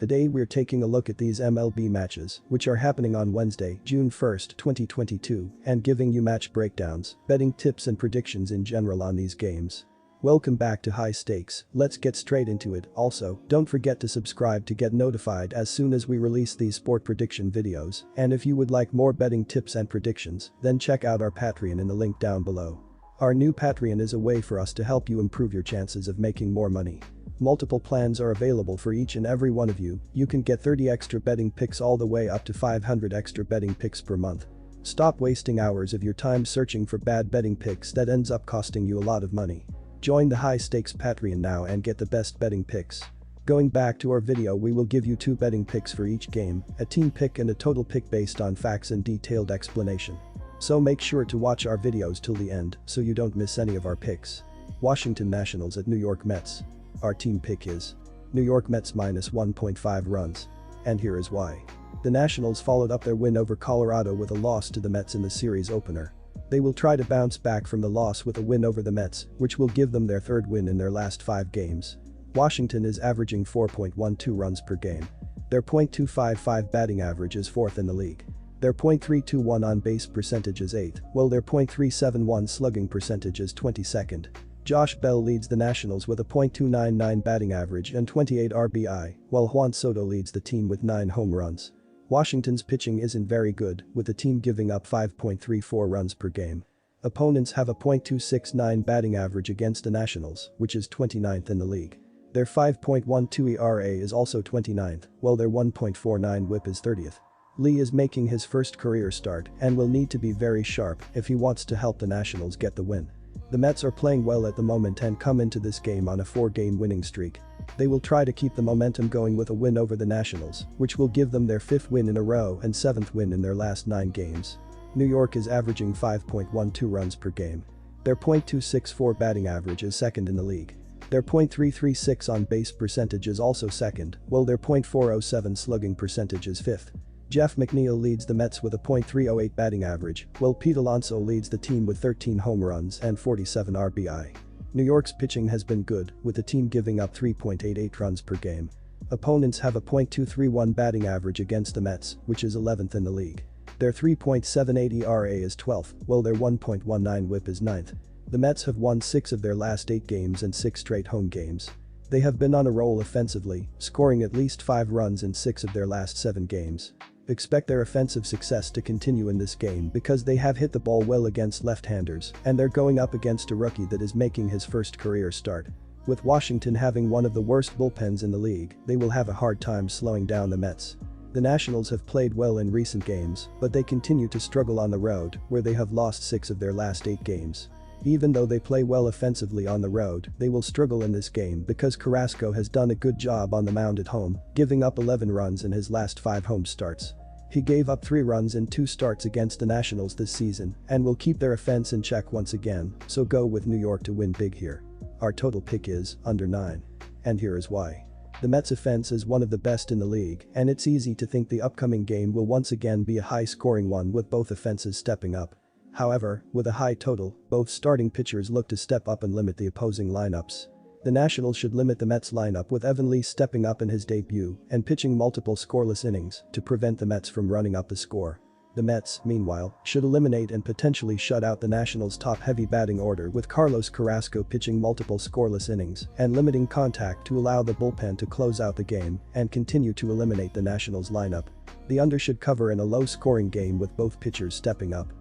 Today we're taking a look at these MLB matches, which are happening on Wednesday, June 1st, 2022, and giving you match breakdowns, betting tips and predictions in general on these games. Welcome back to High Stakes, let's get straight into it. Also, don't forget to subscribe to get notified as soon as we release these sport prediction videos, and if you would like more betting tips and predictions, then check out our Patreon in the link down below. Our new Patreon is a way for us to help you improve your chances of making more money. Multiple plans are available for each and every one of you. You can get 30 extra betting picks all the way up to 500 extra betting picks per month. Stop wasting hours of your time searching for bad betting picks that ends up costing you a lot of money. Join the High Stakes Patreon now and get the best betting picks. Going back to our video, we will give you 2 betting picks for each game, a team pick and a total pick based on facts and detailed explanation. So make sure to watch our videos till the end so you don't miss any of our picks. Washington Nationals at New York Mets. Our team pick is New York Mets minus 1.5 runs. And here is why. The Nationals followed up their win over Colorado with a loss to the Mets in the series opener. They will try to bounce back from the loss with a win over the Mets, which will give them their 3rd win in their last 5 games. Washington is averaging 4.12 runs per game. Their .255 batting average is 4th in the league. Their .321 on-base percentage is 8th, while their .371 slugging percentage is 22nd. Josh Bell leads the Nationals with a .299 batting average and 28 RBI, while Juan Soto leads the team with 9 home runs. Washington's pitching isn't very good, with the team giving up 5.34 runs per game. Opponents have a .269 batting average against the Nationals, which is 29th in the league. Their 5.12 ERA is also 29th, while their 1.49 WHIP is 30th. Lee is making his first career start and will need to be very sharp if he wants to help the Nationals get the win. The Mets are playing well at the moment and come into this game on a 4-game winning streak. They will try to keep the momentum going with a win over the Nationals, which will give them their 5th win in a row and 7th win in their last 9 games. New York is averaging 5.12 runs per game. Their .264 batting average is 2nd in the league. Their .336 on-base percentage is also 2nd, while their .407 slugging percentage is 5th. Jeff McNeil leads the Mets with a .308 batting average, while Pete Alonso leads the team with 13 home runs and 47 RBI. New York's pitching has been good, with the team giving up 3.88 runs per game. Opponents have a .231 batting average against the Mets, which is 11th in the league. Their 3.78 ERA is 12th, while their 1.19 WHIP is 9th. The Mets have won 6 of their last 8 games and 6 straight home games. They have been on a roll offensively, scoring at least 5 runs in 6 of their last 7 games. Expect their offensive success to continue in this game because they have hit the ball well against left-handers and they're going up against a rookie that is making his first career start. With Washington having one of the worst bullpens in the league, they will have a hard time slowing down the Mets. The Nationals have played well in recent games, but they continue to struggle on the road, where they have lost 6 of their last 8 games. Even though they play well offensively on the road, they will struggle in this game because Carrasco has done a good job on the mound at home, giving up 11 runs in his last 5 home starts. He gave up 3 runs in 2 starts against the Nationals this season and will keep their offense in check once again, so go with New York to win big here. Our total pick is under 9. And here is why. The Mets offense is one of the best in the league, and it's easy to think the upcoming game will once again be a high-scoring one with both offenses stepping up. However, with a high total, both starting pitchers look to step up and limit the opposing lineups. The Nationals should limit the Mets lineup with Evan Lee stepping up in his debut and pitching multiple scoreless innings to prevent the Mets from running up the score. The Mets, meanwhile, should eliminate and potentially shut out the Nationals' top-heavy batting order with Carlos Carrasco pitching multiple scoreless innings and limiting contact to allow the bullpen to close out the game and continue to eliminate the Nationals' lineup. The under should cover in a low-scoring game with both pitchers stepping up.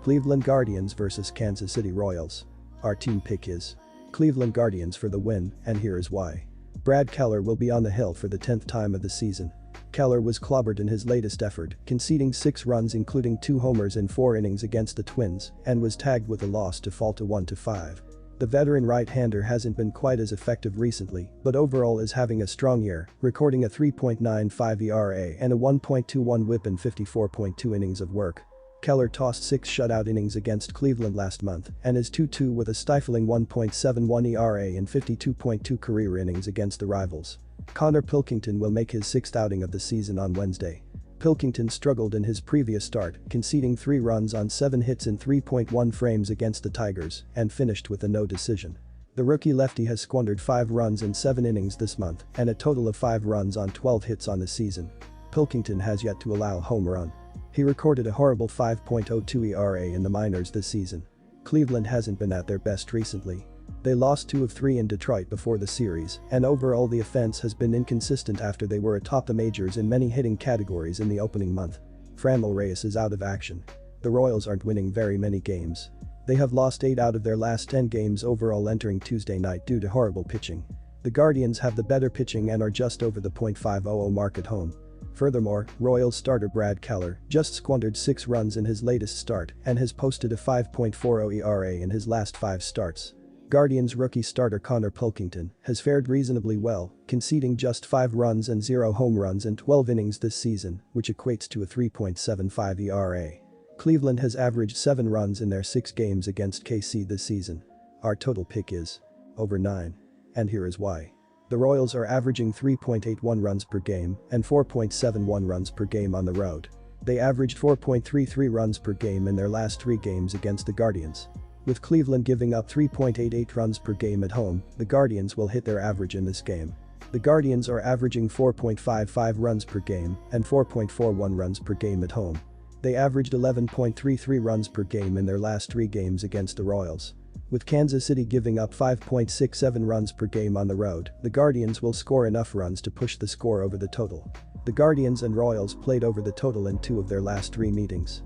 Cleveland Guardians vs Kansas City Royals. Our team pick is Cleveland Guardians for the win, and here is why. Brad Keller will be on the hill for the 10th time of the season. Keller was clobbered in his latest effort, conceding 6 runs including 2 homers in 4 innings against the Twins, and was tagged with a loss to fall to 1-5. The veteran right-hander hasn't been quite as effective recently, but overall is having a strong year, recording a 3.95 ERA and a 1.21 WHIP in 54.2 innings of work. Keller tossed 6 shutout innings against Cleveland last month and is 2-2 with a stifling 1.71 ERA in 52.2 career innings against the rivals. Connor Pilkington will make his 6th outing of the season on Wednesday. Pilkington struggled in his previous start, conceding 3 runs on 7 hits in 3.1 frames against the Tigers and finished with a no decision. The rookie lefty has squandered 5 runs in 7 innings this month and a total of 5 runs on 12 hits on the season. Pilkington has yet to allow a home run. He recorded a horrible 5.02 ERA in the minors this season. Cleveland hasn't been at their best recently. They lost 2 of 3 in Detroit before the series, and overall the offense has been inconsistent after they were atop the majors in many hitting categories in the opening month. Franmil Reyes is out of action. The Royals aren't winning very many games. They have lost 8 out of their last 10 games overall entering Tuesday night due to horrible pitching. The Guardians have the better pitching and are just over the .500 mark at home. Furthermore, Royals starter Brad Keller just squandered 6 runs in his latest start and has posted a 5.40 ERA in his last 5 starts. Guardians rookie starter Connor Pilkington has fared reasonably well, conceding just 5 runs and 0 home runs in 12 innings this season, which equates to a 3.75 ERA. Cleveland has averaged 7 runs in their 6 games against KC this season. Our total pick is over 9. And here is why. The Royals are averaging 3.81 runs per game and 4.71 runs per game on the road. They averaged 4.33 runs per game in their last 3 games against the Guardians. With Cleveland giving up 3.88 runs per game at home, the Guardians will hit their average in this game. The Guardians are averaging 4.55 runs per game and 4.41 runs per game at home. They averaged 11.33 runs per game in their last 3 games against the Royals. With Kansas City giving up 5.67 runs per game on the road, the Guardians will score enough runs to push the score over the total. The Guardians and Royals played over the total in 2 of their last 3 meetings.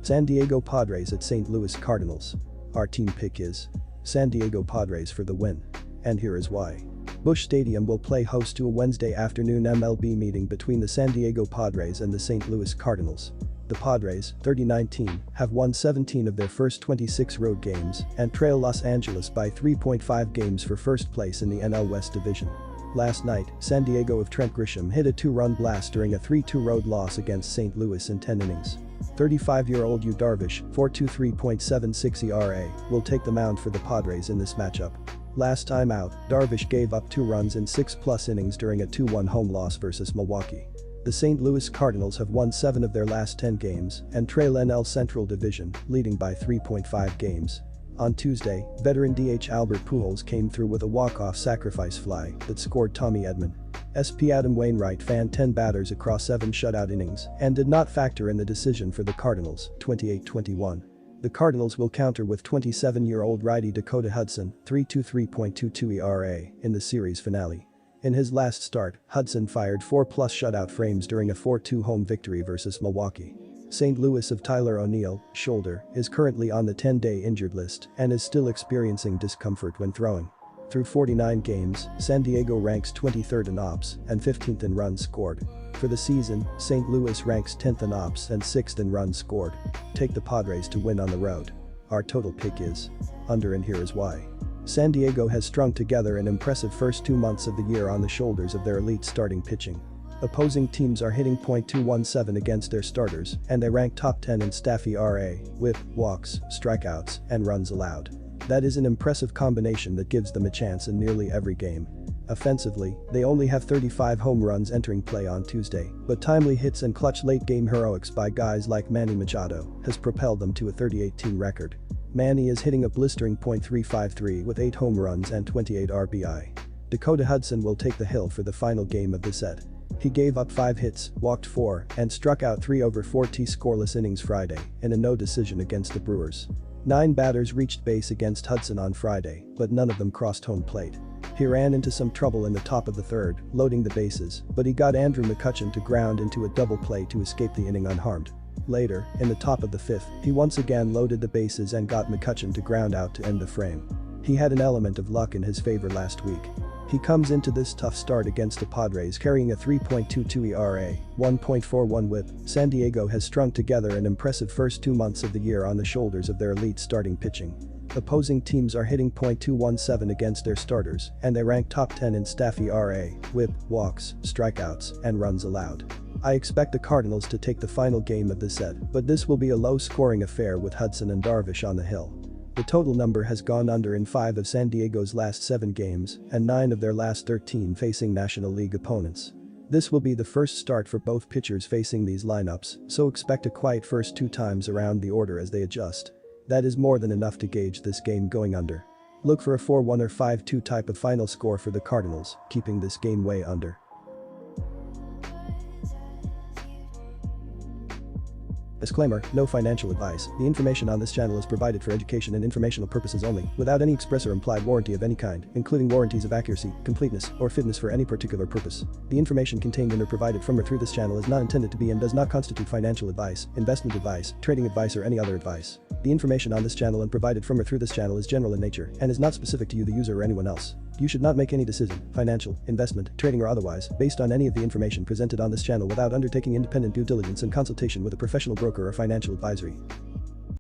San Diego Padres at St. Louis Cardinals. Our team pick is San Diego Padres for the win. And here is why. Busch Stadium will play host to a Wednesday afternoon MLB meeting between the San Diego Padres and the St. Louis Cardinals. The Padres, 30-19, have won 17 of their first 26 road games and trail Los Angeles by 3.5 games for first place in the NL West Division. Last night, San Diego of Trent Grisham hit a 2-run blast during a 3-2 road loss against St. Louis in 10 innings. 35-year-old Yu Darvish, 4.23.76 ERA, will take the mound for the Padres in this matchup. Last time out, Darvish gave up 2 runs in 6+ innings during a 2-1 home loss versus Milwaukee. The St. Louis Cardinals have won 7 of their last 10 games and trail NL Central Division, leading by 3.5 games. On Tuesday, veteran DH Albert Pujols came through with a walk-off sacrifice fly that scored Tommy Edman. SP Adam Wainwright fanned 10 batters across 7 shutout innings and did not factor in the decision for the Cardinals, 28-21. The Cardinals will counter with 27-year-old righty Dakota Hudson, 3.23.22 ERA, in the series finale. In his last start, Hudson fired 4+ shutout frames during a 4-2 home victory versus Milwaukee. St. Louis of Tyler O'Neill, shoulder, is currently on the 10-day injured list and is still experiencing discomfort when throwing. Through 49 games, San Diego ranks 23rd in ops and 15th in runs scored. For the season, St. Louis ranks 10th in ops and 6th in runs scored. Take the Padres to win on the road. Our total pick is under, and here is why. San Diego has strung together an impressive first 2 months of the year on the shoulders of their elite starting pitching. Opposing teams are hitting .217 against their starters, and they rank top 10 in staff ERA, whip, walks, strikeouts, and runs allowed. That is an impressive combination that gives them a chance in nearly every game. Offensively, they only have 35 home runs entering play on Tuesday, but timely hits and clutch late-game heroics by guys like Manny Machado has propelled them to a 38-team record. Manny is hitting a blistering .353 with 8 home runs and 28 RBI. Dakota Hudson will take the hill for the final game of the set. He gave up 5 hits, walked 4, and struck out 3 over 4 scoreless innings Friday in a no decision against the Brewers. 9 batters reached base against Hudson on Friday, but none of them crossed home plate. He ran into some trouble in the top of the 3rd, loading the bases, but he got Andrew McCutchen to ground into a double play to escape the inning unharmed. Later, in the top of the 5th, he once again loaded the bases and got McCutchen to ground out to end the frame. He had an element of luck in his favor last week. He comes into this tough start against the Padres carrying a 3.22 ERA, 1.41 whip. San Diego has strung together an impressive first 2 months of the year on the shoulders of their elite starting pitching. Opposing teams are hitting .217 against their starters, and they rank top 10 in staff ERA, whip, walks, strikeouts, and runs allowed. I expect the Cardinals to take the final game of the set, but this will be a low-scoring affair with Hudson and Darvish on the hill. The total number has gone under in 5 of San Diego's last 7 games and 9 of their last 13 facing National League opponents. This will be the first start for both pitchers facing these lineups, so expect a quiet first 2 times around the order as they adjust. That is more than enough to gauge this game going under. Look for a 4-1 or 5-2 type of final score for the Cardinals, keeping this game way under. Disclaimer, no financial advice. The information on this channel is provided for education and informational purposes only, without any express or implied warranty of any kind, including warranties of accuracy, completeness, or fitness for any particular purpose. The information contained in or provided from or through this channel is not intended to be and does not constitute financial advice, investment advice, trading advice, or any other advice. The information on this channel and provided from or through this channel is general in nature and is not specific to you, the user, or anyone else. You should not make any decision, financial, investment, trading, or otherwise, based on any of the information presented on this channel without undertaking independent due diligence and consultation with a professional broker or financial advisory.